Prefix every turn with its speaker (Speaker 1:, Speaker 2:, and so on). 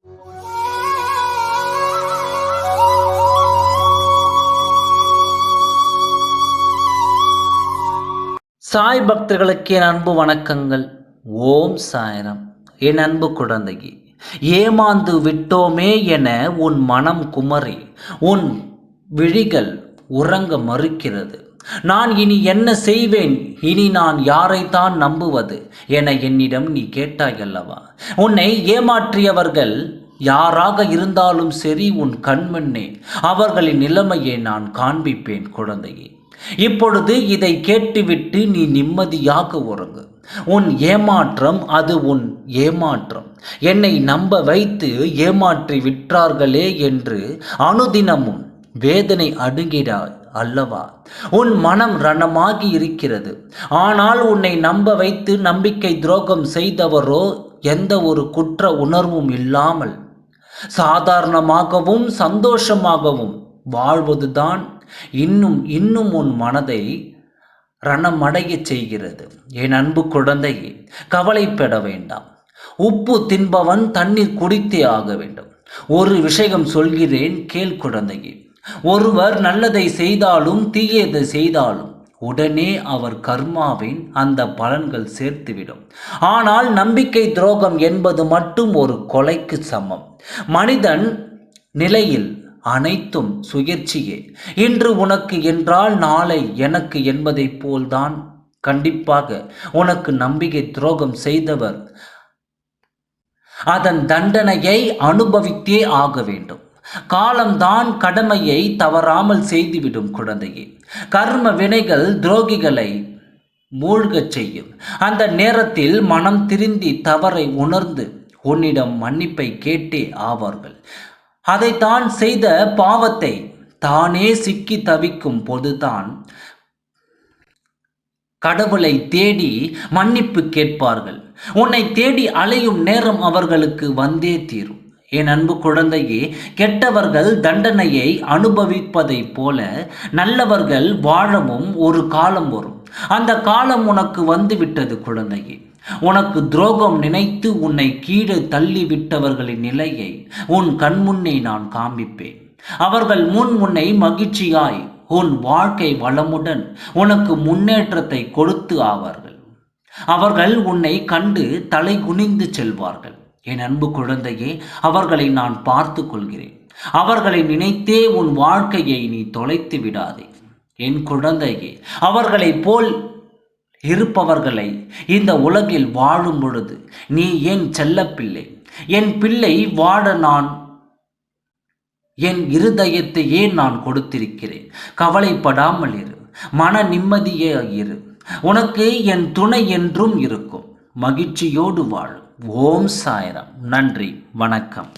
Speaker 1: சாய் பக்தர்களுக்கு என் அன்பு வணக்கங்கள். ஓம் சாய்ராம். என் அன்பு குழந்தையே, ஏமாந்து விட்டோமே என உன் மனம் குமரி உன் விழிகள் உறங்க மறுக்கிறது. நான் இனி என்ன செய்வேன், இனி நான் யாரைத்தான் நம்புவது என என்னிடம் நீ கேட்டாய் அல்லவா? உன்னை ஏமாற்றியவர்கள் யாராக இருந்தாலும் சரி, உன் கண்முன்னே அவர்களின் நிலைமையை நான் காண்பிப்பேன் குழந்தையே. இப்பொழுது இதை கேட்டுவிட்டு நீ நிம்மதியாக உறங்கு. உன் ஏமாற்றம் அது உன் ஏமாற்றம். என்னை நம்ப வைத்து ஏமாற்றி விட்டார்களே என்று அனுதினமும் வேதனை அடுகிறாய் அல்லவா? உன் மனம் ரணமாகி இருக்கிறது. ஆனால் உன்னை நம்ப வைத்து நம்பிக்கை துரோகம் செய்தவரோ எந்த ஒரு குற்ற உணர்வும் இல்லாமல் சாதாரணமாகவும் சந்தோஷமாகவும் வாழ்வதுதான் இன்னும் இன்னும் உன் மனதை ரணமடையச் செய்கிறது. என் அன்பு குழந்தையே, கவலைப்பட வேண்டாம். உப்பு தின்பவன் தண்ணீர் குடித்தே ஆக வேண்டும். ஒரு விஷயம் சொல்கிறேன், கேள் குழந்தையே. ஒருவர் நல்லதை செய்தாலும் தீயதை செய்தாலும் உடனே அவர் கர்மாவின் அந்த பலன்கள் சேர்த்துவிடும். ஆனால் நம்பிக்கை துரோகம் என்பது மட்டும் ஒரு கொலைக்கு சமம். மனிதன் நிலையில் அனைத்தும் சுயற்சியே. இன்று உனக்கு என்றால் நாளை எனக்கு என்பதைப் போல்தான் கண்டிப்பாக உனக்கு நம்பிக்கை துரோகம் செய்தவர் அதன் தண்டனையை அனுபவித்தே ஆக வேண்டும். காலம்தான் கடமையை தவறாமல் செய்துவிடும் குழந்தையே. கர்ம வினைகள் துரோகிகளை மூழ்கச் செய்யும். அந்த நேரத்தில் மனம் திருந்தி தவறை உணர்ந்து உன்னிடம் மன்னிப்பை கேட்டே ஆவார்கள். அதைத்தான் செய்த பாவத்தை தானே சிக்கி தவிக்கும் பொழுதுதான் கடவுளை தேடி மன்னிப்பு கேட்பார்கள். உன்னை தேடி அலையும் நேரம் அவர்களுக்கு வந்தே தீரும். என் அன்பு குழந்தையே, கெட்டவர்கள் தண்டனையை அனுபவிப்பதைப் போல நல்லவர்கள் வாழவும் ஒரு காலம் வரும். அந்த காலம் உனக்கு வந்துவிட்டது குழந்தையே. உனக்கு துரோகம் நினைத்து உன்னை கீழே தள்ளிவிட்டவர்களின் நிலையை உன் கண்முன்னே நான் காண்பிப்பேன். அவர்கள் முன் உன்னை மகிழ்ச்சியாய் உன் வாழ்க்கை வளமுடன் உனக்கு முன்னேற்றத்தை கொடுத்து ஆவார்கள். அவர்கள் உன்னை கண்டு தலை குனிந்து செல்வார்கள். என் அன்பு குழந்தையே, அவர்களை நான் பார்த்து கொள்கிறேன். அவர்களை நினைத்தே உன் வாழ்க்கையை நீ தொலைத்து விடாதே. என் குழந்தையே, அவர்களைப் போல் இருப்பவர்களை இந்த உலகில் வாழும் பொழுது நீ என் செல்லப்பிள்ளை, என் பிள்ளை வாழ நான் என் இருதயத்தையே நான் கொடுத்திருக்கிறேன். கவலைப்படாமல் இரு, மன நிம்மதியே இரு. உனக்கு என் துணை என்றும் இருக்கும். மகிழ்ச்சியோடு வாழ். ஓம் சாய்ராம். நன்றி, வணக்கம்.